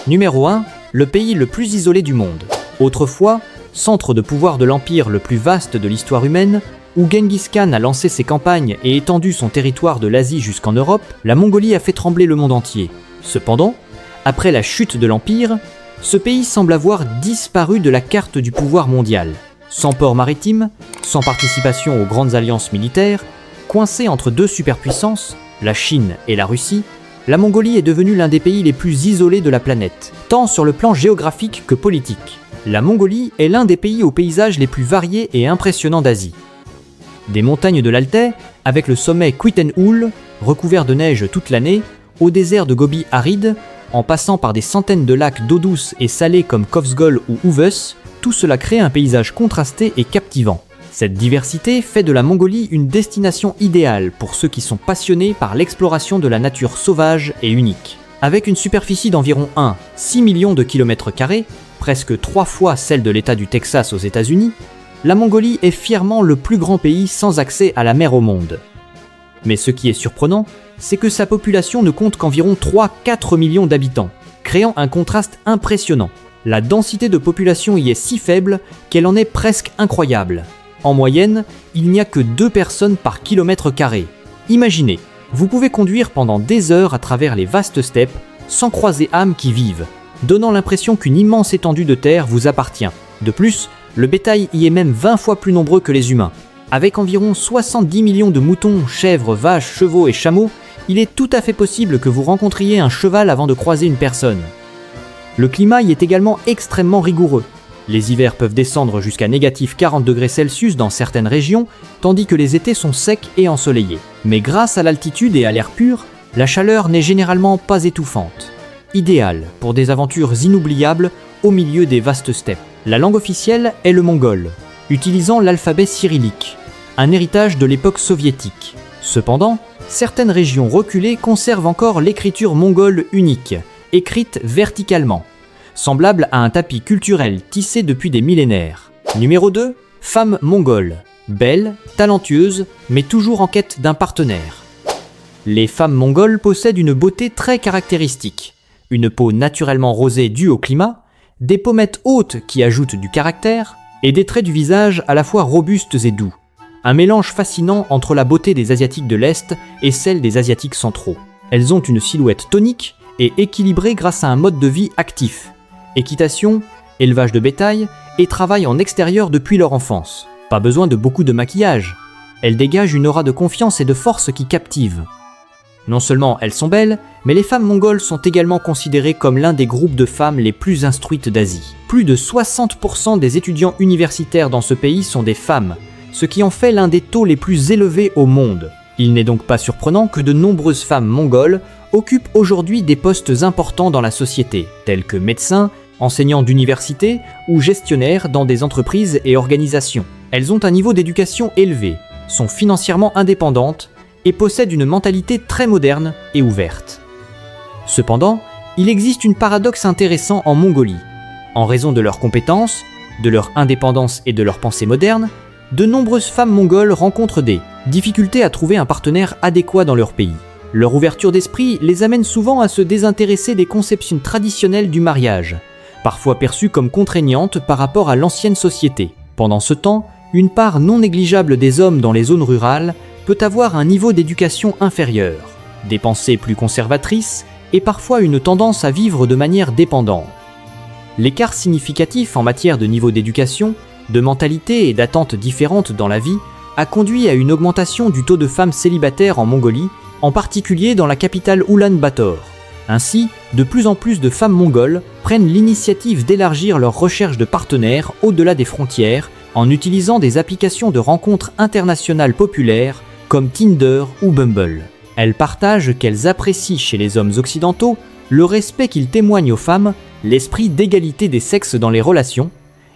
Numéro 1, le pays le plus isolé du monde. Autrefois, centre de pouvoir de l'empire le plus vaste de l'histoire humaine, où Genghis Khan a lancé ses campagnes et étendu son territoire de l'Asie jusqu'en Europe, la Mongolie a fait trembler le monde entier. Cependant, après la chute de l'empire, ce pays semble avoir disparu de la carte du pouvoir mondial. Sans port maritime, sans participation aux grandes alliances militaires, coincé entre deux superpuissances, la Chine et la Russie, la Mongolie est devenue l'un des pays les plus isolés de la planète, tant sur le plan géographique que politique. La Mongolie est l'un des pays aux paysages les plus variés et impressionnants d'Asie. Des montagnes de l'Altai, avec le sommet Küttenhüll, recouvert de neige toute l'année, au désert de Gobi aride, en passant par des centaines de lacs d'eau douce et salée comme Kofsgol ou Uvøs, tout cela crée un paysage contrasté et captivant. Cette diversité fait de la Mongolie une destination idéale pour ceux qui sont passionnés par l'exploration de la nature sauvage et unique. Avec une superficie d'environ 6 millions de kilomètres carrés, presque 3 fois celle de l'État du Texas aux États-Unis, la Mongolie est fièrement le plus grand pays sans accès à la mer au monde. Mais ce qui est surprenant, c'est que sa population ne compte qu'environ 3-4 millions d'habitants, créant un contraste impressionnant. La densité de population y est si faible qu'elle en est presque incroyable. En moyenne, il n'y a que 2 personnes par kilomètre carré. Imaginez, vous pouvez conduire pendant des heures à travers les vastes steppes sans croiser âmes qui vivent, donnant l'impression qu'une immense étendue de terre vous appartient. De plus, le bétail y est même 20 fois plus nombreux que les humains. Avec environ 70 millions de moutons, chèvres, vaches, chevaux et chameaux, il est tout à fait possible que vous rencontriez un cheval avant de croiser une personne. Le climat y est également extrêmement rigoureux. Les hivers peuvent descendre jusqu'à négatif 40 degrés Celsius dans certaines régions, tandis que les étés sont secs et ensoleillés. Mais grâce à l'altitude et à l'air pur, la chaleur n'est généralement pas étouffante. Idéal pour des aventures inoubliables au milieu des vastes steppes. La langue officielle est le mongol, utilisant l'alphabet cyrillique, un héritage de l'époque soviétique. Cependant, certaines régions reculées conservent encore l'écriture mongole unique, écrite verticalement, semblable à un tapis culturel tissé depuis des millénaires. Numéro 2, femme mongole, belle, talentueuse, mais toujours en quête d'un partenaire. Les femmes mongoles possèdent une beauté très caractéristique, une peau naturellement rosée due au climat, des pommettes hautes qui ajoutent du caractère, et des traits du visage à la fois robustes et doux. Un mélange fascinant entre la beauté des Asiatiques de l'Est et celle des Asiatiques centraux. Elles ont une silhouette tonique et équilibrée grâce à un mode de vie actif. Équitation, élevage de bétail et travail en extérieur depuis leur enfance. Pas besoin de beaucoup de maquillage. Elles dégagent une aura de confiance et de force qui captive. Non seulement elles sont belles, mais les femmes mongoles sont également considérées comme l'un des groupes de femmes les plus instruites d'Asie. Plus de 60% des étudiants universitaires dans ce pays sont des femmes, ce qui en fait l'un des taux les plus élevés au monde. Il n'est donc pas surprenant que de nombreuses femmes mongoles occupent aujourd'hui des postes importants dans la société, tels que médecins, enseignants d'université ou gestionnaires dans des entreprises et organisations. Elles ont un niveau d'éducation élevé, sont financièrement indépendantes et possèdent une mentalité très moderne et ouverte. Cependant, il existe un paradoxe intéressant en Mongolie. En raison de leurs compétences, de leur indépendance et de leur pensée moderne, de nombreuses femmes mongoles rencontrent des difficultés à trouver un partenaire adéquat dans leur pays. Leur ouverture d'esprit les amène souvent à se désintéresser des conceptions traditionnelles du mariage, parfois perçues comme contraignantes par rapport à l'ancienne société. Pendant ce temps, une part non négligeable des hommes dans les zones rurales peut avoir un niveau d'éducation inférieur, des pensées plus conservatrices et parfois une tendance à vivre de manière dépendante. L'écart significatif en matière de niveau d'éducation, de mentalité et d'attentes différentes dans la vie a conduit à une augmentation du taux de femmes célibataires en Mongolie, en particulier dans la capitale Ulan-Bator. Ainsi, de plus en plus de femmes mongoles prennent l'initiative d'élargir leur recherche de partenaires au-delà des frontières en utilisant des applications de rencontres internationales populaires comme Tinder ou Bumble. Elles partagent qu'elles apprécient chez les hommes occidentaux le respect qu'ils témoignent aux femmes, l'esprit d'égalité des sexes dans les relations,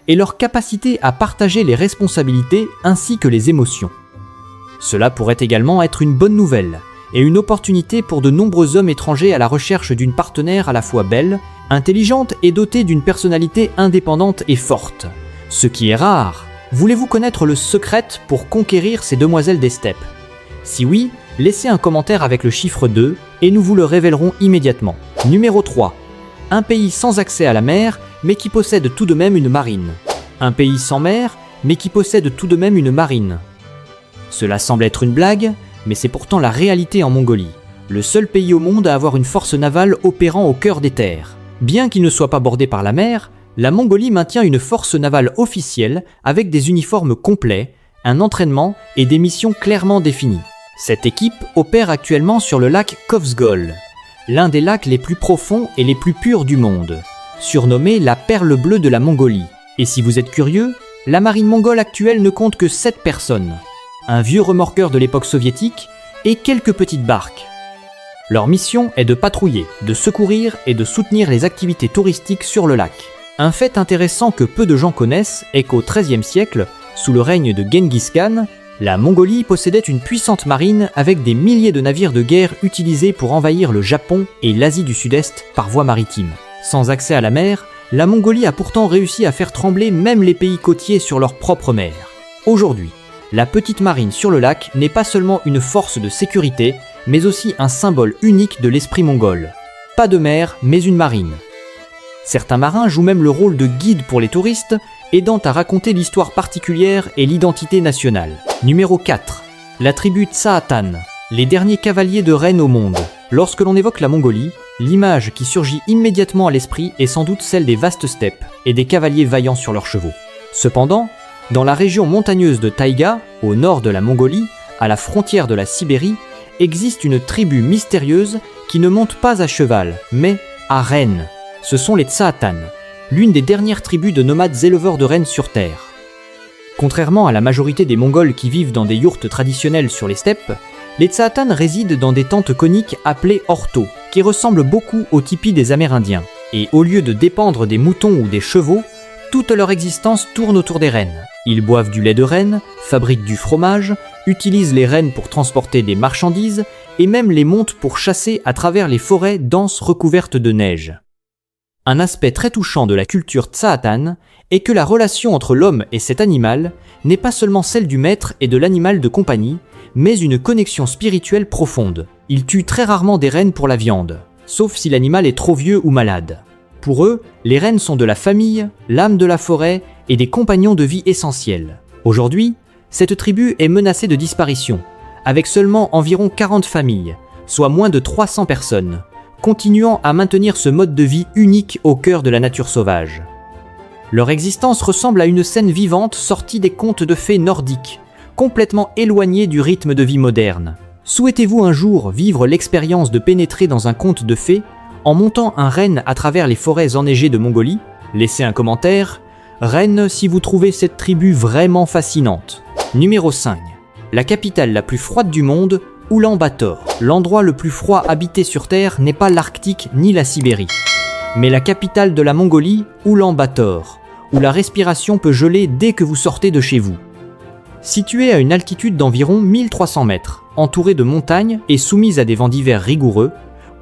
et leur capacité à partager les responsabilités ainsi que les émotions. Cela pourrait également être une bonne nouvelle et une opportunité pour de nombreux hommes étrangers à la recherche d'une partenaire à la fois belle, intelligente et dotée d'une personnalité indépendante et forte. Ce qui est rare. Voulez-vous connaître le secret pour conquérir ces demoiselles des steppes ? Si oui, laissez un commentaire avec le chiffre 2 et nous vous le révélerons immédiatement. Numéro 3. Un pays sans accès à la mer, mais qui possède tout de même une marine. Un pays sans mer, mais qui possède tout de même une marine. Cela semble être une blague, mais c'est pourtant la réalité en Mongolie. Le seul pays au monde à avoir une force navale opérant au cœur des terres. Bien qu'il ne soit pas bordé par la mer, la Mongolie maintient une force navale officielle avec des uniformes complets, un entraînement et des missions clairement définies. Cette équipe opère actuellement sur le lac Kovsgol, l'un des lacs les plus profonds et les plus purs du monde, surnommé la perle bleue de la Mongolie. Et si vous êtes curieux, la marine mongole actuelle ne compte que 7 personnes, un vieux remorqueur de l'époque soviétique et quelques petites barques. Leur mission est de patrouiller, de secourir et de soutenir les activités touristiques sur le lac. Un fait intéressant que peu de gens connaissent est qu'au XIIIe siècle, sous le règne de Genghis Khan, la Mongolie possédait une puissante marine avec des milliers de navires de guerre utilisés pour envahir le Japon et l'Asie du Sud-Est par voie maritime. Sans accès à la mer, la Mongolie a pourtant réussi à faire trembler même les pays côtiers sur leur propre mer. Aujourd'hui, la petite marine sur le lac n'est pas seulement une force de sécurité, mais aussi un symbole unique de l'esprit mongol. Pas de mer, mais une marine. Certains marins jouent même le rôle de guide pour les touristes, aidant à raconter l'histoire particulière et l'identité nationale. Numéro 4. La tribu Tsaatan, les derniers cavaliers de reine au monde. Lorsque l'on évoque la Mongolie, l'image qui surgit immédiatement à l'esprit est sans doute celle des vastes steppes et des cavaliers vaillants sur leurs chevaux. Cependant, dans la région montagneuse de Taïga, au nord de la Mongolie, à la frontière de la Sibérie, existe une tribu mystérieuse qui ne monte pas à cheval, mais à renne. Ce sont les Tsaatan, l'une des dernières tribus de nomades éleveurs de rennes sur Terre. Contrairement à la majorité des Mongols qui vivent dans des yourtes traditionnelles sur les steppes, les Tsaatan résident dans des tentes coniques appelées orthos, qui ressemblent beaucoup aux tipis des Amérindiens. Et au lieu de dépendre des moutons ou des chevaux, toute leur existence tourne autour des rennes. Ils boivent du lait de renne, fabriquent du fromage, utilisent les rennes pour transporter des marchandises et même les montent pour chasser à travers les forêts denses recouvertes de neige. Un aspect très touchant de la culture Tsaatan est que la relation entre l'homme et cet animal n'est pas seulement celle du maître et de l'animal de compagnie, mais une connexion spirituelle profonde. Ils tuent très rarement des rennes pour la viande, sauf si l'animal est trop vieux ou malade. Pour eux, les rennes sont de la famille, l'âme de la forêt et des compagnons de vie essentiels. Aujourd'hui, cette tribu est menacée de disparition, avec seulement environ 40 familles, soit moins de 300 personnes, continuant à maintenir ce mode de vie unique au cœur de la nature sauvage. Leur existence ressemble à une scène vivante sortie des contes de fées nordiques, complètement éloignée du rythme de vie moderne. Souhaitez-vous un jour vivre l'expérience de pénétrer dans un conte de fées en montant un renne à travers les forêts enneigées de Mongolie? Laissez un commentaire. Rennes si vous trouvez cette tribu vraiment fascinante. Numéro 5. La capitale la plus froide du monde, Oulan-Bator. L'endroit le plus froid habité sur Terre n'est pas l'Arctique ni la Sibérie, mais la capitale de la Mongolie, Oulan-Bator, où la respiration peut geler dès que vous sortez de chez vous. Située à une altitude d'environ 1300 mètres, entourée de montagnes et soumise à des vents d'hiver rigoureux,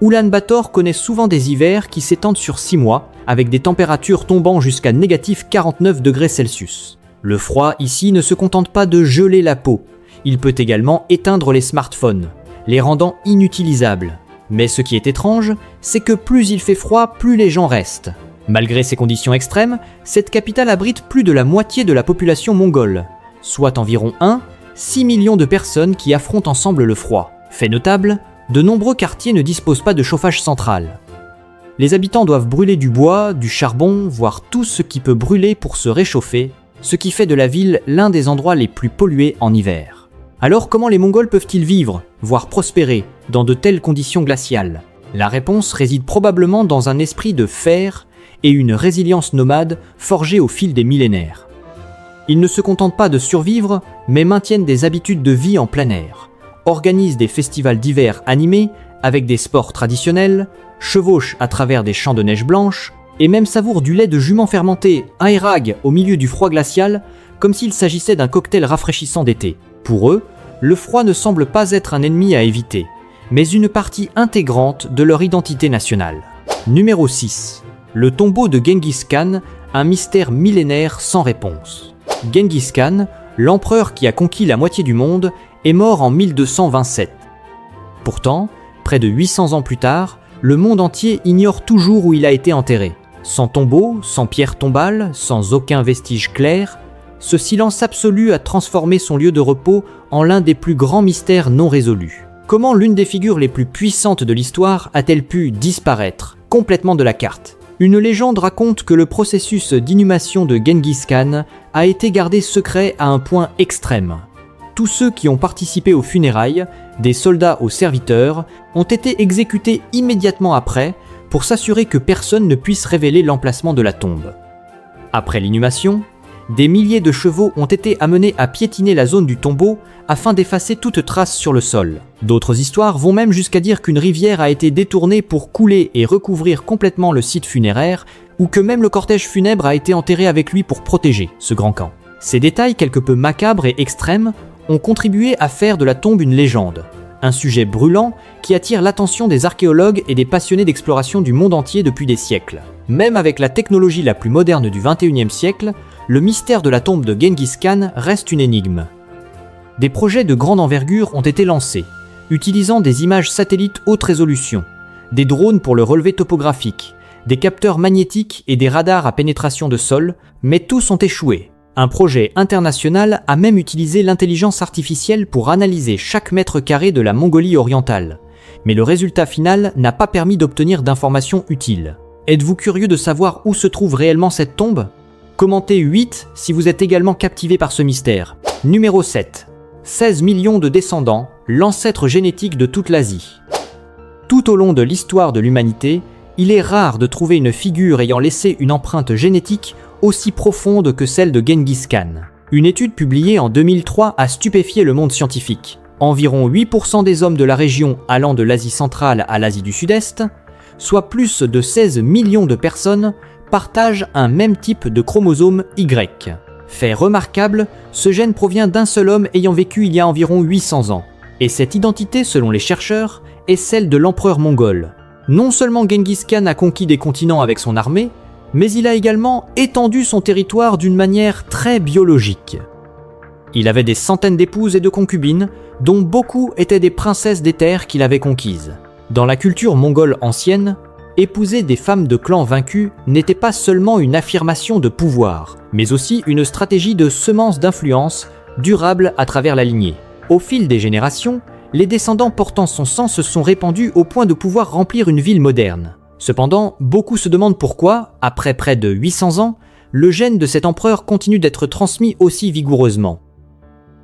Oulan-Bator connaît souvent des hivers qui s'étendent sur 6 mois, avec des températures tombant jusqu'à -49 degrés Celsius. Le froid ici ne se contente pas de geler la peau, il peut également éteindre les smartphones, les rendant inutilisables. Mais ce qui est étrange, c'est que plus il fait froid, plus les gens restent. Malgré ces conditions extrêmes, cette capitale abrite plus de la moitié de la population mongole, soit environ 6 millions de personnes qui affrontent ensemble le froid. Fait notable, de nombreux quartiers ne disposent pas de chauffage central. Les habitants doivent brûler du bois, du charbon, voire tout ce qui peut brûler pour se réchauffer, ce qui fait de la ville l'un des endroits les plus pollués en hiver. Alors comment les Mongols peuvent-ils vivre, voire prospérer, dans de telles conditions glaciales? La réponse réside probablement dans un esprit de fer et une résilience nomade forgée au fil des millénaires. Ils ne se contentent pas de survivre, mais maintiennent des habitudes de vie en plein air, organisent des festivals d'hiver animés avec des sports traditionnels, chevauchent à travers des champs de neige blanche, et même savourent du lait de jument fermenté, aérag, au milieu du froid glacial, comme s'il s'agissait d'un cocktail rafraîchissant d'été. Pour eux, le froid ne semble pas être un ennemi à éviter, mais une partie intégrante de leur identité nationale. Numéro 6. Le tombeau de Genghis Khan, un mystère millénaire sans réponse. Genghis Khan, l'empereur qui a conquis la moitié du monde, est mort en 1227. Pourtant, près de 800 ans plus tard, le monde entier ignore toujours où il a été enterré. Sans tombeau, sans pierre tombale, sans aucun vestige clair, ce silence absolu a transformé son lieu de repos en l'un des plus grands mystères non résolus. Comment l'une des figures les plus puissantes de l'histoire a-t-elle pu disparaître complètement de la carte ? Une légende raconte que le processus d'inhumation de Genghis Khan a été gardé secret à un point extrême. Tous ceux qui ont participé aux funérailles, des soldats aux serviteurs, ont été exécutés immédiatement après pour s'assurer que personne ne puisse révéler l'emplacement de la tombe. Après l'inhumation, des milliers de chevaux ont été amenés à piétiner la zone du tombeau afin d'effacer toute trace sur le sol. D'autres histoires vont même jusqu'à dire qu'une rivière a été détournée pour couler et recouvrir complètement le site funéraire, ou que même le cortège funèbre a été enterré avec lui pour protéger ce grand camp. Ces détails quelque peu macabres et extrêmes ont contribué à faire de la tombe une légende, un sujet brûlant qui attire l'attention des archéologues et des passionnés d'exploration du monde entier depuis des siècles. Même avec la technologie la plus moderne du XXIe siècle, le mystère de la tombe de Genghis Khan reste une énigme. Des projets de grande envergure ont été lancés, utilisant des images satellites haute résolution, des drones pour le relevé topographique, des capteurs magnétiques et des radars à pénétration de sol, mais tous ont échoué. Un projet international a même utilisé l'intelligence artificielle pour analyser chaque mètre carré de la Mongolie orientale, mais le résultat final n'a pas permis d'obtenir d'informations utiles. Êtes-vous curieux de savoir où se trouve réellement cette tombe ? Commentez 8 si vous êtes également captivé par ce mystère. Numéro 7. 16 millions de descendants, l'ancêtre génétique de toute l'Asie. Tout au long de l'histoire de l'humanité, il est rare de trouver une figure ayant laissé une empreinte génétique aussi profonde que celle de Genghis Khan. Une étude publiée en 2003 a stupéfié le monde scientifique. Environ 8% des hommes de la région allant de l'Asie centrale à l'Asie du Sud-Est, soit plus de 16 millions de personnes, partagent un même type de chromosome Y. Fait remarquable, ce gène provient d'un seul homme ayant vécu il y a environ 800 ans. Et cette identité, selon les chercheurs, est celle de l'empereur mongol. Non seulement Genghis Khan a conquis des continents avec son armée, mais il a également étendu son territoire d'une manière très biologique. Il avait des centaines d'épouses et de concubines, dont beaucoup étaient des princesses des terres qu'il avait conquises. Dans la culture mongole ancienne, épouser des femmes de clans vaincus n'était pas seulement une affirmation de pouvoir, mais aussi une stratégie de semence d'influence durable à travers la lignée. Au fil des générations, les descendants portant son sang se sont répandus au point de pouvoir remplir une ville moderne. Cependant, beaucoup se demandent pourquoi, après près de 800 ans, le gène de cet empereur continue d'être transmis aussi vigoureusement.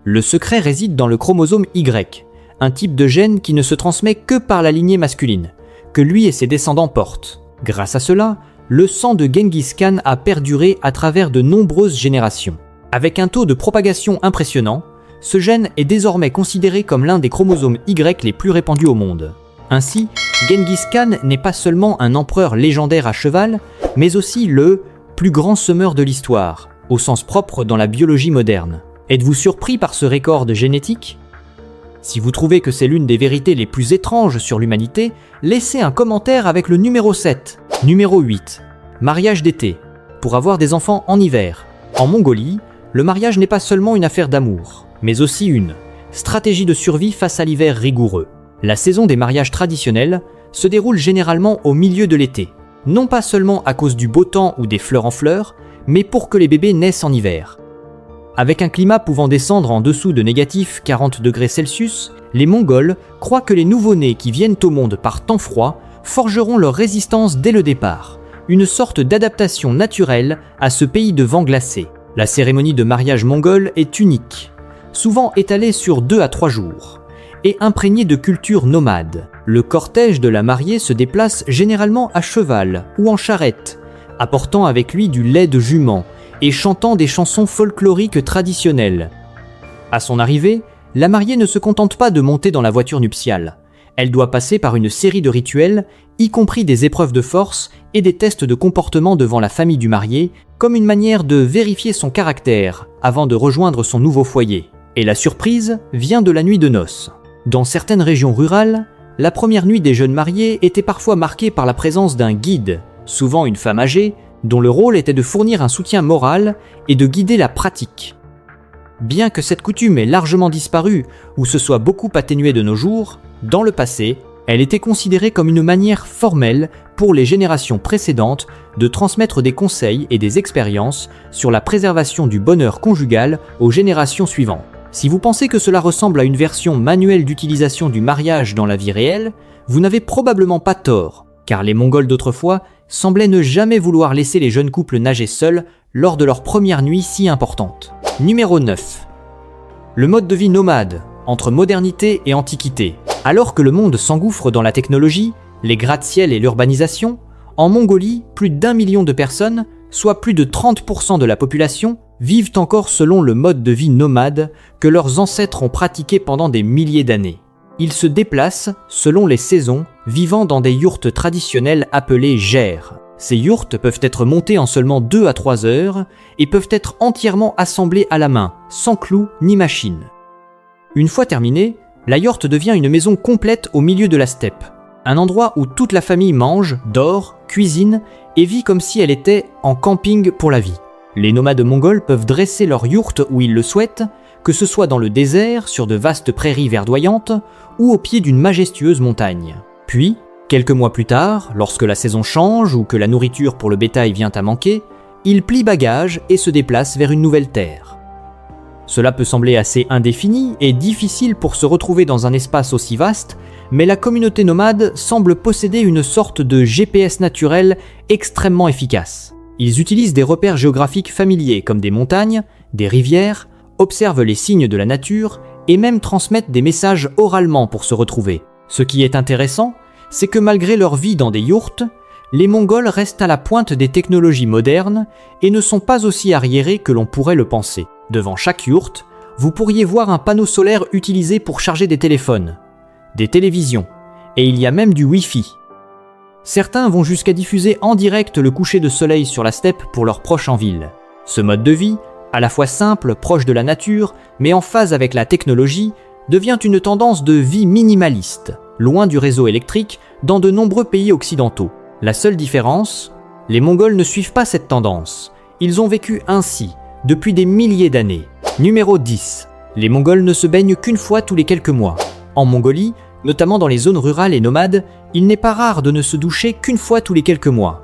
Le secret réside dans le chromosome Y, un type de gène qui ne se transmet que par la lignée masculine, que lui et ses descendants portent. Grâce à cela, le sang de Genghis Khan a perduré à travers de nombreuses générations. Avec un taux de propagation impressionnant, ce gène est désormais considéré comme l'un des chromosomes Y les plus répandus au monde. Ainsi, Genghis Khan n'est pas seulement un empereur légendaire à cheval, mais aussi le plus grand semeur de l'histoire, au sens propre dans la biologie moderne. Êtes-vous surpris par ce record génétique ? Si vous trouvez que c'est l'une des vérités les plus étranges sur l'humanité, laissez un commentaire avec le numéro 7. Numéro 8. Mariage d'été. Pour avoir des enfants en hiver. En Mongolie, le mariage n'est pas seulement une affaire d'amour, mais aussi une stratégie de survie face à l'hiver rigoureux. La saison des mariages traditionnels se déroule généralement au milieu de l'été, non pas seulement à cause du beau temps ou des fleurs en fleurs, mais pour que les bébés naissent en hiver. Avec un climat pouvant descendre en dessous de négatif 40 degrés Celsius, les Mongols croient que les nouveau-nés qui viennent au monde par temps froid forgeront leur résistance dès le départ, une sorte d'adaptation naturelle à ce pays de vent glacé. La cérémonie de mariage mongole est unique, souvent étalée sur 2 à 3 jours, et imprégnée de culture nomade. Le cortège de la mariée se déplace généralement à cheval ou en charrette, apportant avec lui du lait de jument et chantant des chansons folkloriques traditionnelles. À son arrivée, la mariée ne se contente pas de monter dans la voiture nuptiale. Elle doit passer par une série de rituels, y compris des épreuves de force et des tests de comportement devant la famille du marié, comme une manière de vérifier son caractère avant de rejoindre son nouveau foyer. Et la surprise vient de la nuit de noces. Dans certaines régions rurales, la première nuit des jeunes mariés était parfois marquée par la présence d'un guide, souvent une femme âgée, dont le rôle était de fournir un soutien moral et de guider la pratique. Bien que cette coutume ait largement disparu ou se soit beaucoup atténuée de nos jours, dans le passé, Elle était considérée comme une manière formelle pour les générations précédentes de transmettre des conseils et des expériences sur la préservation du bonheur conjugal aux générations suivantes. Si vous pensez que cela ressemble à une version manuelle d'utilisation du mariage dans la vie réelle, vous n'avez probablement pas tort, car les Mongols d'autrefois semblaient ne jamais vouloir laisser les jeunes couples nager seuls lors de leur première nuit si importante. Numéro 9. Le mode de vie nomade, entre modernité et antiquité. Alors que le monde s'engouffre dans la technologie, les gratte-ciel et l'urbanisation, en Mongolie, plus d'1 million de personnes, soit plus de 30% de la population, vivent encore selon le mode de vie nomade que leurs ancêtres ont pratiqué pendant des milliers d'années. Ils se déplacent selon les saisons, vivant dans des yourtes traditionnelles appelées gers. Ces yourtes peuvent être montées en seulement 2 à 3 heures et peuvent être entièrement assemblées à la main, sans clous ni machine. Une fois terminée, la yourte devient une maison complète au milieu de la steppe, un endroit où toute la famille mange, dort, cuisine et vit comme si elle était en camping pour la vie. Les nomades mongols peuvent dresser leur yourte où ils le souhaitent, que ce soit dans le désert, sur de vastes prairies verdoyantes ou au pied d'une majestueuse montagne. Puis, quelques mois plus tard, lorsque la saison change ou que la nourriture pour le bétail vient à manquer, ils plient bagages et se déplacent vers une nouvelle terre. Cela peut sembler assez indéfini et difficile pour se retrouver dans un espace aussi vaste, mais la communauté nomade semble posséder une sorte de GPS naturel extrêmement efficace. Ils utilisent des repères géographiques familiers comme des montagnes, des rivières, observent les signes de la nature et même transmettent des messages oralement pour se retrouver. Ce qui est intéressant, c'est que malgré leur vie dans des yourtes, les Mongols restent à la pointe des technologies modernes et ne sont pas aussi arriérés que l'on pourrait le penser. Devant chaque yourte, vous pourriez voir un panneau solaire utilisé pour charger des téléphones, des télévisions, et il y a même du Wi-Fi. Certains vont jusqu'à diffuser en direct le coucher de soleil sur la steppe pour leurs proches en ville. Ce mode de vie, à la fois simple, proche de la nature, mais en phase avec la technologie, devient une tendance de vie minimaliste, loin du réseau électrique, dans de nombreux pays occidentaux. La seule différence, les Mongols ne suivent pas cette tendance. Ils ont vécu ainsi, depuis des milliers d'années. Numéro 10. Les Mongols ne se baignent qu'une fois tous les quelques mois. En Mongolie, notamment dans les zones rurales et nomades, il n'est pas rare de ne se doucher qu'une fois tous les quelques mois.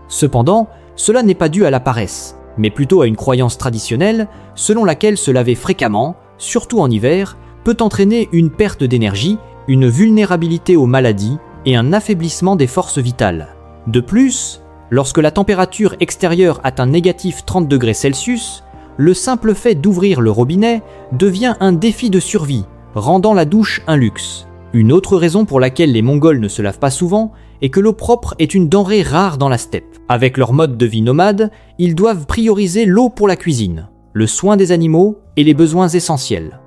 Cependant, cela n'est pas dû à la paresse, mais plutôt à une croyance traditionnelle selon laquelle se laver fréquemment, surtout en hiver, peut entraîner une perte d'énergie, une vulnérabilité aux maladies et un affaiblissement des forces vitales. De plus, lorsque la température extérieure atteint négatif 30 degrés Celsius, le simple fait d'ouvrir le robinet devient un défi de survie, rendant la douche un luxe. Une autre raison pour laquelle les Mongols ne se lavent pas souvent est que l'eau propre est une denrée rare dans la steppe. Avec leur mode de vie nomade, ils doivent prioriser l'eau pour la cuisine, le soin des animaux et les besoins essentiels.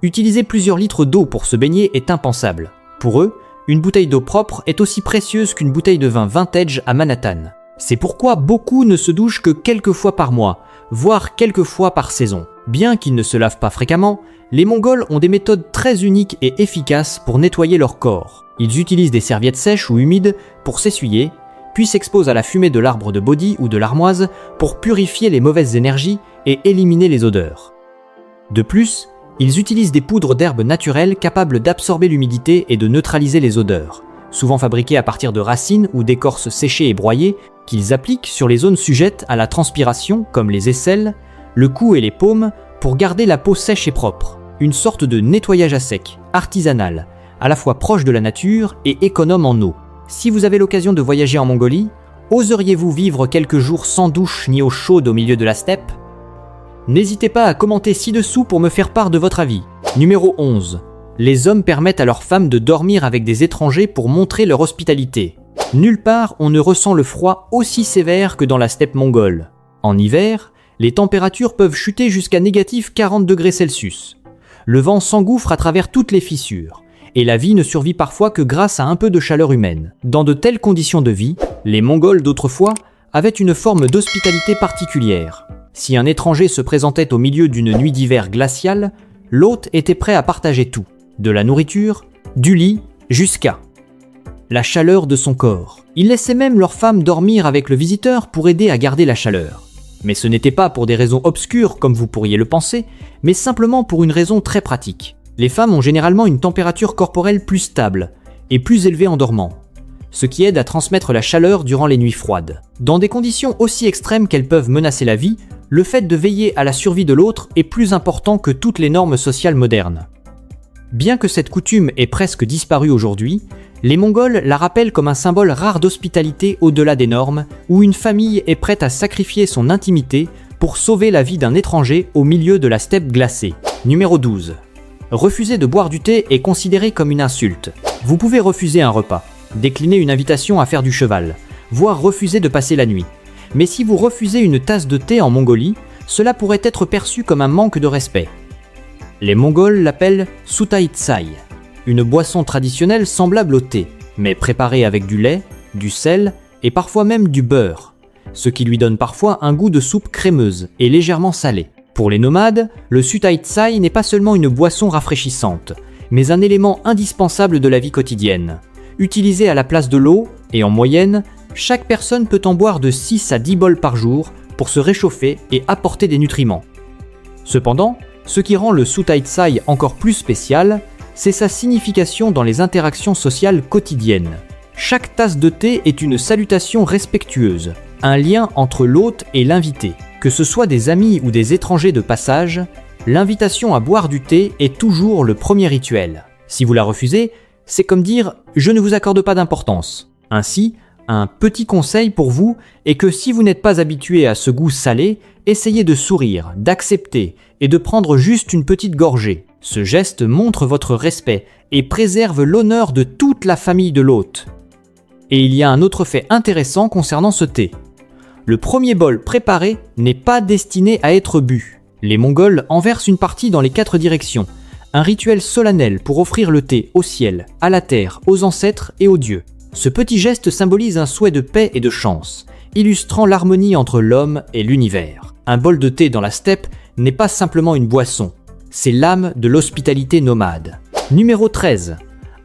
Utiliser plusieurs litres d'eau pour se baigner est impensable. Pour eux, une bouteille d'eau propre est aussi précieuse qu'une bouteille de vin vintage à Manhattan. C'est pourquoi beaucoup ne se douchent que quelques fois par mois, voire quelques fois par saison. Bien qu'ils ne se lavent pas fréquemment, les Mongols ont des méthodes très uniques et efficaces pour nettoyer leur corps. Ils utilisent des serviettes sèches ou humides pour s'essuyer, puis s'exposent à la fumée de l'arbre de Bodhi ou de l'armoise pour purifier les mauvaises énergies et éliminer les odeurs. De plus, ils utilisent des poudres d'herbes naturelles capables d'absorber l'humidité et de neutraliser les odeurs, souvent fabriquées à partir de racines ou d'écorces séchées et broyées, qu'ils appliquent sur les zones sujettes à la transpiration comme les aisselles, le cou et les paumes pour garder la peau sèche et propre. Une sorte de nettoyage à sec, artisanal, à la fois proche de la nature et économe en eau. Si vous avez l'occasion de voyager en Mongolie, oseriez-vous vivre quelques jours sans douche ni eau chaude au milieu de la steppe ? N'hésitez pas à commenter ci-dessous pour me faire part de votre avis. Numéro 11. Les hommes permettent à leurs femmes de dormir avec des étrangers pour montrer leur hospitalité. Nulle part on ne ressent le froid aussi sévère que dans la steppe mongole. En hiver, les températures peuvent chuter jusqu'à négatif 40 degrés Celsius. Le vent s'engouffre à travers toutes les fissures, et la vie ne survit parfois que grâce à un peu de chaleur humaine. Dans de telles conditions de vie, les Mongols d'autrefois avaient une forme d'hospitalité particulière. Si un étranger se présentait au milieu d'une nuit d'hiver glaciale, l'hôte était prêt à partager tout, de la nourriture, du lit, jusqu'à la chaleur de son corps. Ils laissaient même leurs femmes dormir avec le visiteur pour aider à garder la chaleur. Mais ce n'était pas pour des raisons obscures comme vous pourriez le penser, mais simplement pour une raison très pratique. Les femmes ont généralement une température corporelle plus stable, est plus élevé en dormant, ce qui aide à transmettre la chaleur durant les nuits froides. Dans des conditions aussi extrêmes qu'elles peuvent menacer la vie, le fait de veiller à la survie de l'autre est plus important que toutes les normes sociales modernes. Bien que cette coutume ait presque disparu aujourd'hui, les Mongols la rappellent comme un symbole rare d'hospitalité au-delà des normes, où une famille est prête à sacrifier son intimité pour sauver la vie d'un étranger au milieu de la steppe glacée. Numéro 12. Refuser de boire du thé est considéré comme une insulte. Vous pouvez refuser un repas, décliner une invitation à faire du cheval, voire refuser de passer la nuit. Mais si vous refusez une tasse de thé en Mongolie, cela pourrait être perçu comme un manque de respect. Les Mongols l'appellent Sutai Tsai, une boisson traditionnelle semblable au thé, mais préparée avec du lait, du sel et parfois même du beurre, ce qui lui donne parfois un goût de soupe crémeuse et légèrement salée. Pour les nomades, le Sutai Tsai n'est pas seulement une boisson rafraîchissante, mais un élément indispensable de la vie quotidienne. Utilisé à la place de l'eau, et en moyenne, chaque personne peut en boire de 6 à 10 bols par jour pour se réchauffer et apporter des nutriments. Cependant, ce qui rend le Sutai Tsai encore plus spécial, c'est sa signification dans les interactions sociales quotidiennes. Chaque tasse de thé est une salutation respectueuse, un lien entre l'hôte et l'invité. Que ce soit des amis ou des étrangers de passage, l'invitation à boire du thé est toujours le premier rituel. Si vous la refusez, c'est comme dire « je ne vous accorde pas d'importance ». Ainsi, un petit conseil pour vous est que si vous n'êtes pas habitué à ce goût salé, essayez de sourire, d'accepter et de prendre juste une petite gorgée. Ce geste montre votre respect et préserve l'honneur de toute la famille de l'hôte. Et il y a un autre fait intéressant concernant ce thé. Le premier bol préparé n'est pas destiné à être bu. Les Mongols en versent une partie dans les 4 directions, un rituel solennel pour offrir le thé au ciel, à la terre, aux ancêtres et aux dieux. Ce petit geste symbolise un souhait de paix et de chance, illustrant l'harmonie entre l'homme et l'univers. Un bol de thé dans la steppe n'est pas simplement une boisson, c'est l'âme de l'hospitalité nomade. Numéro 13.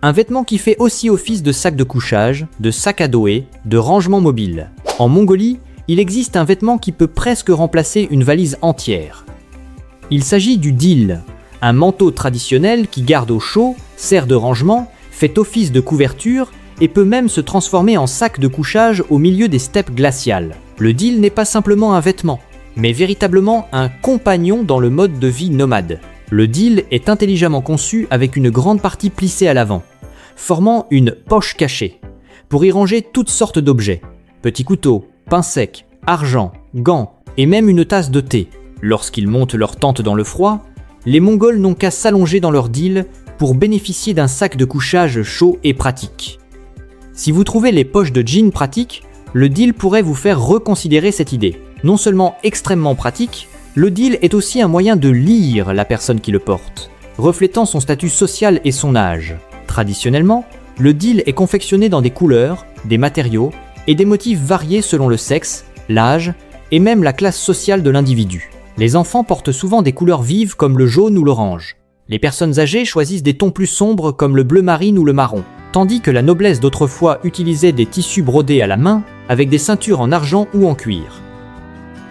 Un vêtement qui fait aussi office de sac de couchage, de sac à dos et de rangement mobile. En Mongolie, il existe un vêtement qui peut presque remplacer une valise entière. Il s'agit du dil, un manteau traditionnel qui garde au chaud, sert de rangement, fait office de couverture et peut même se transformer en sac de couchage au milieu des steppes glaciales. Le dil n'est pas simplement un vêtement, mais véritablement un compagnon dans le mode de vie nomade. Le dil est intelligemment conçu avec une grande partie plissée à l'avant, formant une poche cachée, pour y ranger toutes sortes d'objets, petits couteaux, pain sec, argent, gants et même une tasse de thé. Lorsqu'ils montent leur tente dans le froid, les Mongols n'ont qu'à s'allonger dans leur dil pour bénéficier d'un sac de couchage chaud et pratique. Si vous trouvez les poches de jeans pratiques, le dil pourrait vous faire reconsidérer cette idée. Non seulement extrêmement pratique, le dil est aussi un moyen de lire la personne qui le porte, reflétant son statut social et son âge. Traditionnellement, le dil est confectionné dans des couleurs, des matériaux et des motifs variés selon le sexe, l'âge et même la classe sociale de l'individu. Les enfants portent souvent des couleurs vives comme le jaune ou l'orange. Les personnes âgées choisissent des tons plus sombres comme le bleu marine ou le marron, tandis que la noblesse d'autrefois utilisait des tissus brodés à la main avec des ceintures en argent ou en cuir.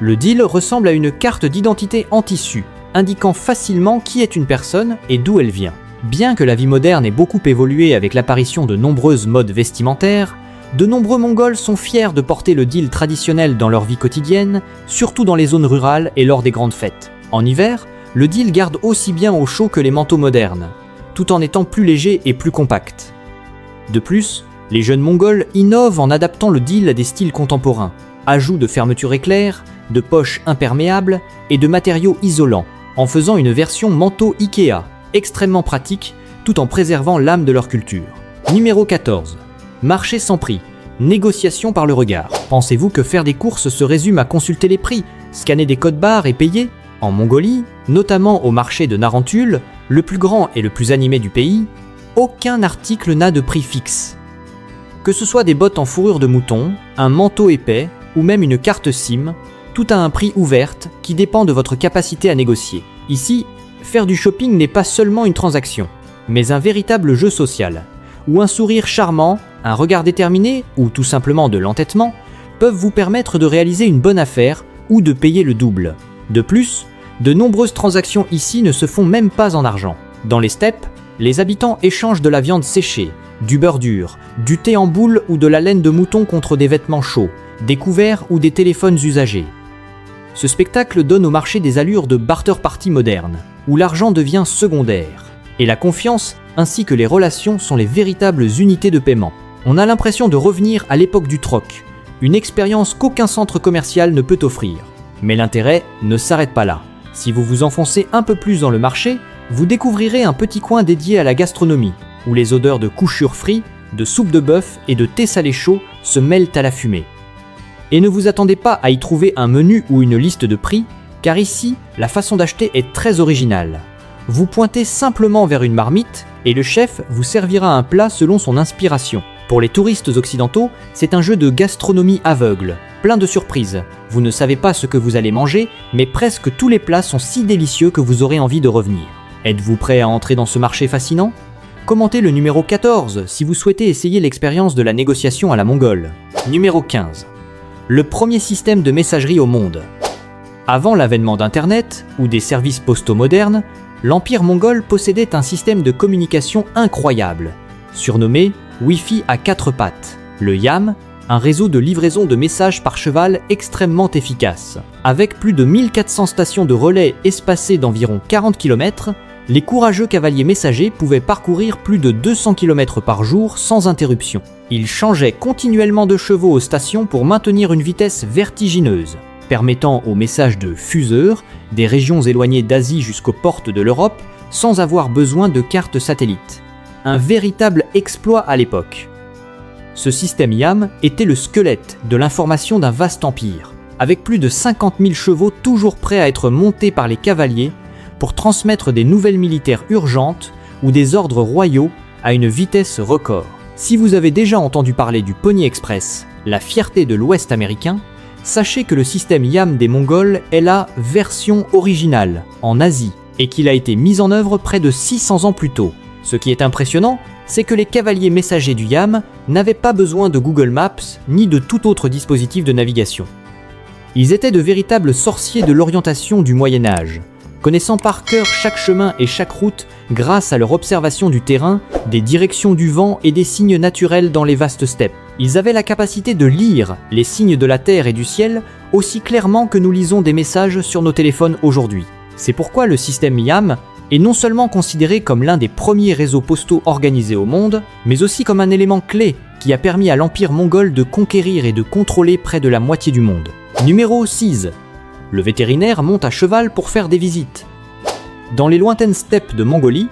Le dil ressemble à une carte d'identité en tissu, indiquant facilement qui est une personne et d'où elle vient. Bien que la vie moderne ait beaucoup évolué avec l'apparition de nombreuses modes vestimentaires, de nombreux Mongols sont fiers de porter le dil traditionnel dans leur vie quotidienne, surtout dans les zones rurales et lors des grandes fêtes. En hiver, le dil garde aussi bien au chaud que les manteaux modernes, tout en étant plus léger et plus compact. De plus, les jeunes Mongols innovent en adaptant le dil à des styles contemporains, ajout de fermetures éclairs, de poches imperméables et de matériaux isolants, en faisant une version manteau Ikea, extrêmement pratique, tout en préservant l'âme de leur culture. Numéro 14. Marché sans prix. Négociation par le regard. Pensez-vous que faire des courses se résume à consulter les prix, scanner des codes barres et payer ? En Mongolie, notamment au marché de Narantul, le plus grand et le plus animé du pays, aucun article n'a de prix fixe. Que ce soit des bottes en fourrure de mouton, un manteau épais ou même une carte SIM, tout a un prix ouvert qui dépend de votre capacité à négocier. Ici, faire du shopping n'est pas seulement une transaction, mais un véritable jeu social, où un sourire charmant, un regard déterminé ou tout simplement de l'entêtement peuvent vous permettre de réaliser une bonne affaire ou de payer le double. De plus, de nombreuses transactions ici ne se font même pas en argent. Dans les steppes, les habitants échangent de la viande séchée, du beurre dur, du thé en boule ou de la laine de mouton contre des vêtements chauds, des couverts ou des téléphones usagés. Ce spectacle donne au marché des allures de barter party moderne, où l'argent devient secondaire, et la confiance ainsi que les relations sont les véritables unités de paiement. On a l'impression de revenir à l'époque du troc, une expérience qu'aucun centre commercial ne peut offrir. Mais l'intérêt ne s'arrête pas là. Si vous vous enfoncez un peu plus dans le marché, vous découvrirez un petit coin dédié à la gastronomie, où les odeurs de couchures frites, de soupe de bœuf et de thé salé chaud se mêlent à la fumée. Et ne vous attendez pas à y trouver un menu ou une liste de prix, car ici, la façon d'acheter est très originale. Vous pointez simplement vers une marmite et le chef vous servira un plat selon son inspiration. Pour les touristes occidentaux, c'est un jeu de gastronomie aveugle, plein de surprises. Vous ne savez pas ce que vous allez manger, mais presque tous les plats sont si délicieux que vous aurez envie de revenir. Êtes-vous prêt à entrer dans ce marché fascinant ? Commentez le numéro 14 si vous souhaitez essayer l'expérience de la négociation à la mongole. Numéro 15. Le premier système de messagerie au monde. Avant l'avènement d'Internet ou des services postaux modernes, l'Empire mongol possédait un système de communication incroyable, surnommé Wi-Fi à 4 pattes, le YAM, un réseau de livraison de messages par cheval extrêmement efficace. Avec plus de 1400 stations de relais espacées d'environ 40 km, les courageux cavaliers messagers pouvaient parcourir plus de 200 km par jour sans interruption. Ils changeaient continuellement de chevaux aux stations pour maintenir une vitesse vertigineuse, permettant aux messages de fuseurs des régions éloignées d'Asie jusqu'aux portes de l'Europe sans avoir besoin de cartes satellites. Un véritable exploit à l'époque. Ce système YAM était le squelette de l'information d'un vaste empire, avec plus de 50 000 chevaux toujours prêts à être montés par les cavaliers pour transmettre des nouvelles militaires urgentes ou des ordres royaux à une vitesse record. Si vous avez déjà entendu parler du Pony Express, la fierté de l'Ouest américain, sachez que le système YAM des Mongols est la version originale, en Asie, et qu'il a été mis en œuvre près de 600 ans plus tôt. Ce qui est impressionnant, c'est que les cavaliers messagers du YAM n'avaient pas besoin de Google Maps ni de tout autre dispositif de navigation. Ils étaient de véritables sorciers de l'orientation du Moyen-Âge, connaissant par cœur chaque chemin et chaque route grâce à leur observation du terrain, des directions du vent et des signes naturels dans les vastes steppes. Ils avaient la capacité de lire les signes de la terre et du ciel aussi clairement que nous lisons des messages sur nos téléphones aujourd'hui. C'est pourquoi le système YAM est non seulement considéré comme l'un des premiers réseaux postaux organisés au monde, mais aussi comme un élément clé qui a permis à l'Empire mongol de conquérir et de contrôler près de la moitié du monde. Numéro 6. Le vétérinaire monte à cheval pour faire des visites. Dans les lointaines steppes de Mongolie,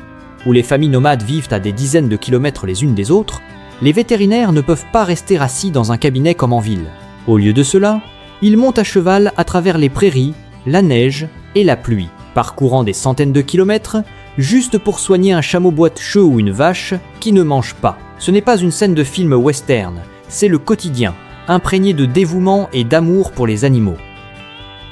où les familles nomades vivent à des dizaines de kilomètres les unes des autres, les vétérinaires ne peuvent pas rester assis dans un cabinet comme en ville. Au lieu de cela, ils montent à cheval à travers les prairies, la neige et la pluie, parcourant des centaines de kilomètres, juste pour soigner un chameau boiteux ou une vache qui ne mange pas. Ce n'est pas une scène de film western, c'est le quotidien, imprégné de dévouement et d'amour pour les animaux.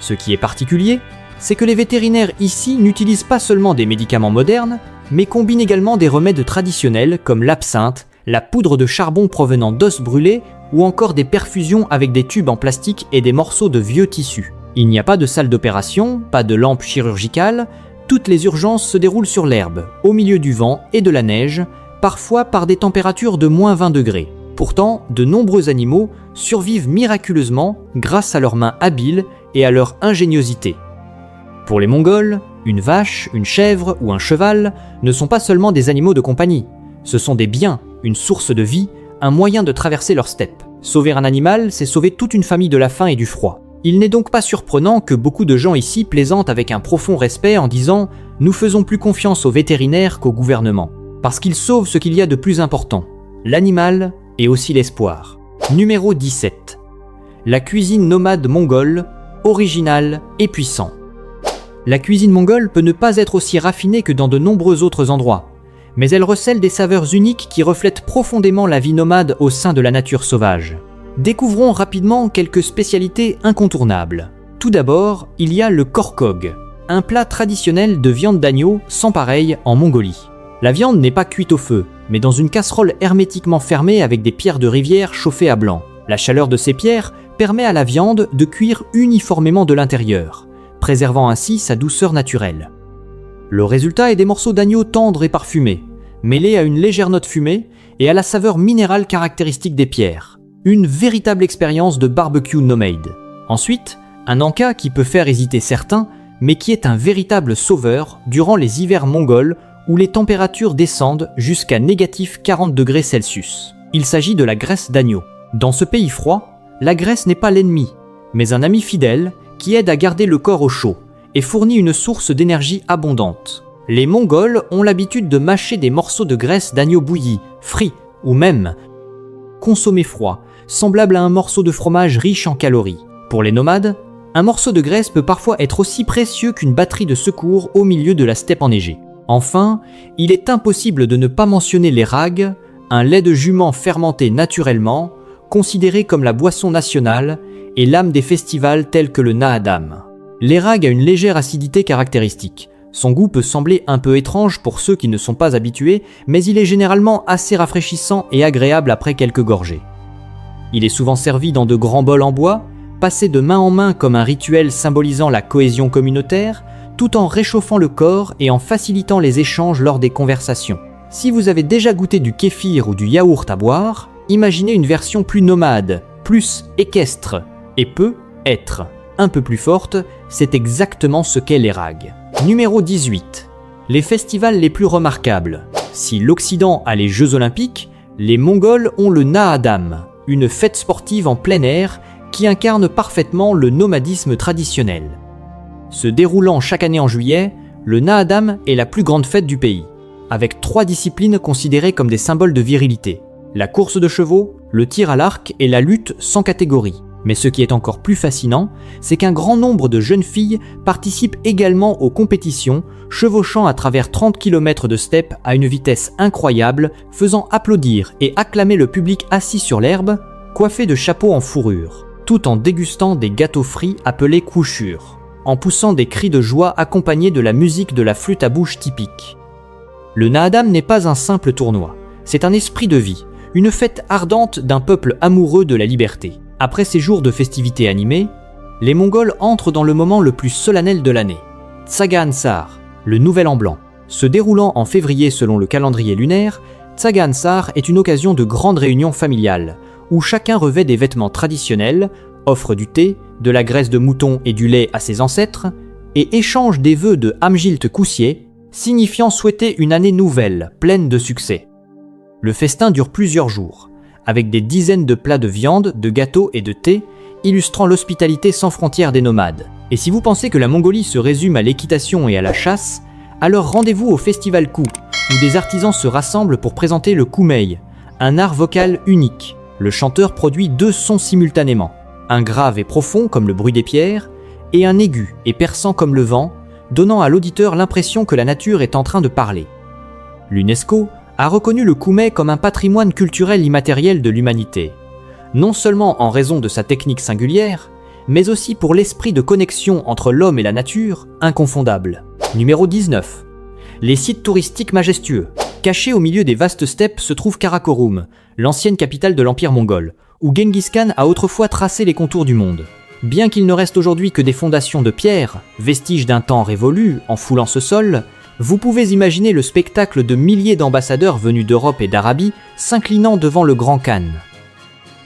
Ce qui est particulier, c'est que les vétérinaires ici n'utilisent pas seulement des médicaments modernes, mais combinent également des remèdes traditionnels comme l'absinthe, la poudre de charbon provenant d'os brûlés ou encore des perfusions avec des tubes en plastique et des morceaux de vieux tissus. Il n'y a pas de salle d'opération, pas de lampe chirurgicale, toutes les urgences se déroulent sur l'herbe, au milieu du vent et de la neige, parfois par des températures de moins 20 degrés. Pourtant, de nombreux animaux survivent miraculeusement grâce à leurs mains habiles et à leur ingéniosité. Pour les Mongols, une vache, une chèvre ou un cheval ne sont pas seulement des animaux de compagnie, ce sont des biens, une source de vie, un moyen de traverser leur steppe. Sauver un animal, c'est sauver toute une famille de la faim et du froid. Il n'est donc pas surprenant que beaucoup de gens ici plaisantent avec un profond respect en disant « Nous faisons plus confiance aux vétérinaires qu'au gouvernement », parce qu'ils sauvent ce qu'il y a de plus important, l'animal et aussi l'espoir. Numéro 17. La cuisine nomade mongole, originale et puissante. La cuisine mongole peut ne pas être aussi raffinée que dans de nombreux autres endroits, mais elle recèle des saveurs uniques qui reflètent profondément la vie nomade au sein de la nature sauvage. Découvrons rapidement quelques spécialités incontournables. Tout d'abord, il y a le korkog, un plat traditionnel de viande d'agneau sans pareil en Mongolie. La viande n'est pas cuite au feu, mais dans une casserole hermétiquement fermée avec des pierres de rivière chauffées à blanc. La chaleur de ces pierres permet à la viande de cuire uniformément de l'intérieur, préservant ainsi sa douceur naturelle. Le résultat est des morceaux d'agneau tendres et parfumés, mêlée à une légère note fumée et à la saveur minérale caractéristique des pierres. Une véritable expérience de barbecue nomade. Ensuite, un encas qui peut faire hésiter certains, mais qui est un véritable sauveur durant les hivers mongols où les températures descendent jusqu'à négatif 40 degrés Celsius. Il s'agit de la graisse d'agneau. Dans ce pays froid, la graisse n'est pas l'ennemi, mais un ami fidèle qui aide à garder le corps au chaud et fournit une source d'énergie abondante. Les Mongols ont l'habitude de mâcher des morceaux de graisse d'agneau bouilli, frits ou même consommés froid, semblable à un morceau de fromage riche en calories. Pour les nomades, un morceau de graisse peut parfois être aussi précieux qu'une batterie de secours au milieu de la steppe enneigée. Enfin, il est impossible de ne pas mentionner les rags, un lait de jument fermenté naturellement, considéré comme la boisson nationale et l'âme des festivals tels que le Naadam. L'érag a une légère acidité caractéristique. Son goût peut sembler un peu étrange pour ceux qui ne sont pas habitués, mais il est généralement assez rafraîchissant et agréable après quelques gorgées. Il est souvent servi dans de grands bols en bois, passé de main en main comme un rituel symbolisant la cohésion communautaire, tout en réchauffant le corps et en facilitant les échanges lors des conversations. Si vous avez déjà goûté du kéfir ou du yaourt à boire, imaginez une version plus nomade, plus équestre, et peut être un peu plus forte, c'est exactement ce qu'est l'érag. Numéro 18. Les festivals les plus remarquables. Si l'Occident a les Jeux Olympiques, les Mongols ont le Naadam, une fête sportive en plein air qui incarne parfaitement le nomadisme traditionnel. Se déroulant chaque année en juillet, le Naadam est la plus grande fête du pays, avec 3 disciplines considérées comme des symboles de virilité. La course de chevaux, le tir à l'arc et la lutte sans catégorie. Mais ce qui est encore plus fascinant, c'est qu'un grand nombre de jeunes filles participent également aux compétitions, chevauchant à travers 30 km de steppe à une vitesse incroyable, faisant applaudir et acclamer le public assis sur l'herbe, coiffé de chapeaux en fourrure, tout en dégustant des gâteaux frits appelés couchures, en poussant des cris de joie accompagnés de la musique de la flûte à bouche typique. Le Naadam n'est pas un simple tournoi, c'est un esprit de vie, une fête ardente d'un peuple amoureux de la liberté. Après ces jours de festivités animées, les Mongols entrent dans le moment le plus solennel de l'année, Tsagaan-Sar, le Nouvel An blanc. Se déroulant en février selon le calendrier lunaire, Tsagaan-Sar est une occasion de grande réunion familiale, où chacun revêt des vêtements traditionnels, offre du thé, de la graisse de mouton et du lait à ses ancêtres, et échange des vœux de Amgilt Koussier, signifiant souhaiter une année nouvelle, pleine de succès. Le festin dure plusieurs jours, avec des dizaines de plats de viande, de gâteaux et de thé, illustrant l'hospitalité sans frontières des nomades. Et si vous pensez que la Mongolie se résume à l'équitation et à la chasse, alors rendez-vous au Festival Kou, où des artisans se rassemblent pour présenter le koumei, un art vocal unique. Le chanteur produit 2 sons simultanément, un grave et profond comme le bruit des pierres, et un aigu et perçant comme le vent, donnant à l'auditeur l'impression que la nature est en train de parler. L'UNESCO a reconnu le koumei comme un patrimoine culturel immatériel de l'humanité, non seulement en raison de sa technique singulière, mais aussi pour l'esprit de connexion entre l'homme et la nature, inconfondable. Numéro 19. Les sites touristiques majestueux. Caché au milieu des vastes steppes se trouve Karakorum, l'ancienne capitale de l'Empire mongol, où Genghis Khan a autrefois tracé les contours du monde. Bien qu'il ne reste aujourd'hui que des fondations de pierre, vestiges d'un temps révolu en foulant ce sol, vous pouvez imaginer le spectacle de milliers d'ambassadeurs venus d'Europe et d'Arabie s'inclinant devant le Grand Khan.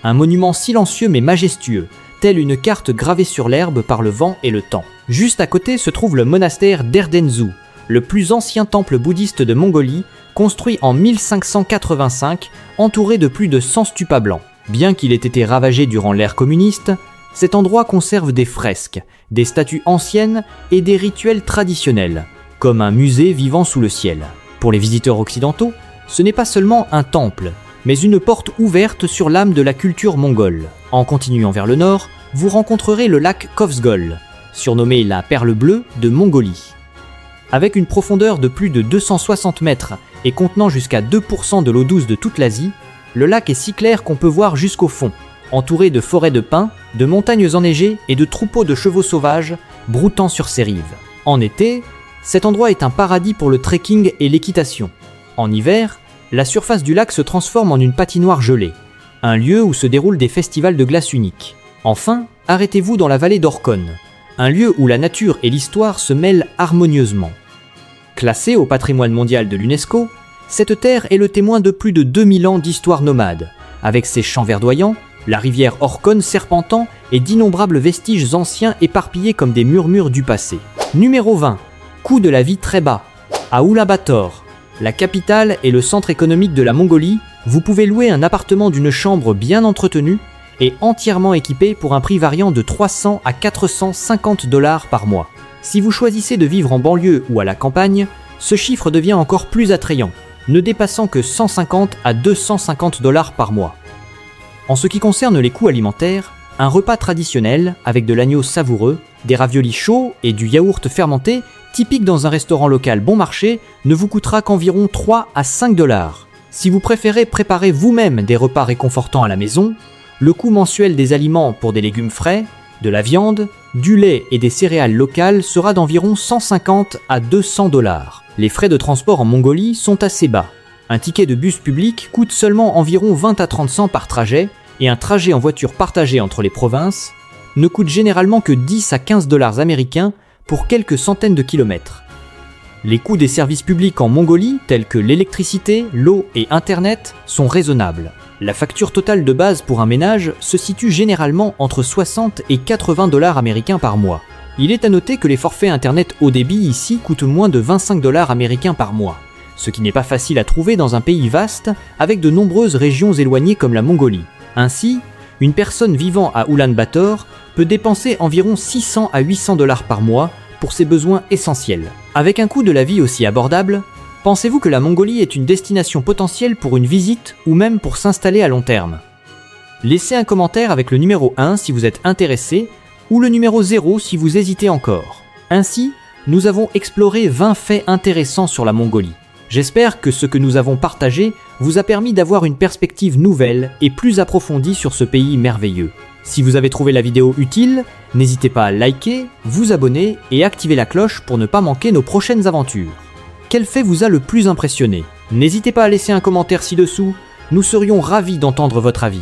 Un monument silencieux mais majestueux, tel une carte gravée sur l'herbe par le vent et le temps. Juste à côté se trouve le monastère d'Erdenzu, le plus ancien temple bouddhiste de Mongolie, construit en 1585, entouré de plus de 100 stupas blancs. Bien qu'il ait été ravagé durant l'ère communiste, cet endroit conserve des fresques, des statues anciennes et des rituels traditionnels, comme un musée vivant sous le ciel. Pour les visiteurs occidentaux, ce n'est pas seulement un temple, mais une porte ouverte sur l'âme de la culture mongole. En continuant vers le nord, vous rencontrerez le lac Kovsgol, surnommé la perle bleue de Mongolie. Avec une profondeur de plus de 260 mètres et contenant jusqu'à 2% de l'eau douce de toute l'Asie, le lac est si clair qu'on peut voir jusqu'au fond, entouré de forêts de pins, de montagnes enneigées et de troupeaux de chevaux sauvages broutant sur ses rives. En été, cet endroit est un paradis pour le trekking et l'équitation. En hiver, la surface du lac se transforme en une patinoire gelée, un lieu où se déroulent des festivals de glace uniques. Enfin, arrêtez-vous dans la vallée d'Orkhon, un lieu où la nature et l'histoire se mêlent harmonieusement. Classée au patrimoine mondial de l'UNESCO, Cette terre est le témoin de plus de 2000 ans d'histoire nomade, avec ses champs verdoyants, la rivière Orkhon serpentant et d'innombrables vestiges anciens éparpillés comme des murmures du passé. Numéro 20. Coût de la vie très bas. À Ulaanbaatar, la capitale et le centre économique de la Mongolie, vous pouvez louer un appartement d'une chambre bien entretenue et entièrement équipé pour un prix variant de 300 à 450 $ par mois. Si vous choisissez de vivre en banlieue ou à la campagne, ce chiffre devient encore plus attrayant, ne dépassant que 150 à 250 $ par mois. En ce qui concerne les coûts alimentaires, un repas traditionnel avec de l'agneau savoureux, des raviolis chauds et du yaourt fermenté, typique dans un restaurant local bon marché, ne vous coûtera qu'environ 3 à 5 $. Si vous préférez préparer vous-même des repas réconfortants à la maison, le coût mensuel des aliments pour des légumes frais, de la viande, du lait et des céréales locales sera d'environ 150 à 200 $. Les frais de transport en Mongolie sont assez bas. Un ticket de bus public coûte seulement environ 20 à 30 cents par trajet et un trajet en voiture partagée entre les provinces ne coûte généralement que 10 à 15 $ américains pour quelques centaines de kilomètres. Les coûts des services publics en Mongolie, tels que l'électricité, l'eau et Internet, sont raisonnables. La facture totale de base pour un ménage se situe généralement entre 60 et 80 $ américains par mois. Il est à noter que les forfaits Internet haut débit ici coûtent moins de 25 $ américains par mois, ce qui n'est pas facile à trouver dans un pays vaste avec de nombreuses régions éloignées comme la Mongolie. Ainsi, une personne vivant à Ulaanbaatar peut dépenser environ 600 à 800 $ par mois pour ses besoins essentiels. Avec un coût de la vie aussi abordable, pensez-vous que la Mongolie est une destination potentielle pour une visite ou même pour s'installer à long terme? Laissez un commentaire avec le numéro 1 si vous êtes intéressé ou le numéro 0 si vous hésitez encore. Ainsi, nous avons exploré 20 faits intéressants sur la Mongolie. J'espère que ce que nous avons partagé vous a permis d'avoir une perspective nouvelle et plus approfondie sur ce pays merveilleux. Si vous avez trouvé la vidéo utile, n'hésitez pas à liker, vous abonner et activer la cloche pour ne pas manquer nos prochaines aventures. Quel fait vous a le plus impressionné? N'hésitez pas à laisser un commentaire ci-dessous, nous serions ravis d'entendre votre avis.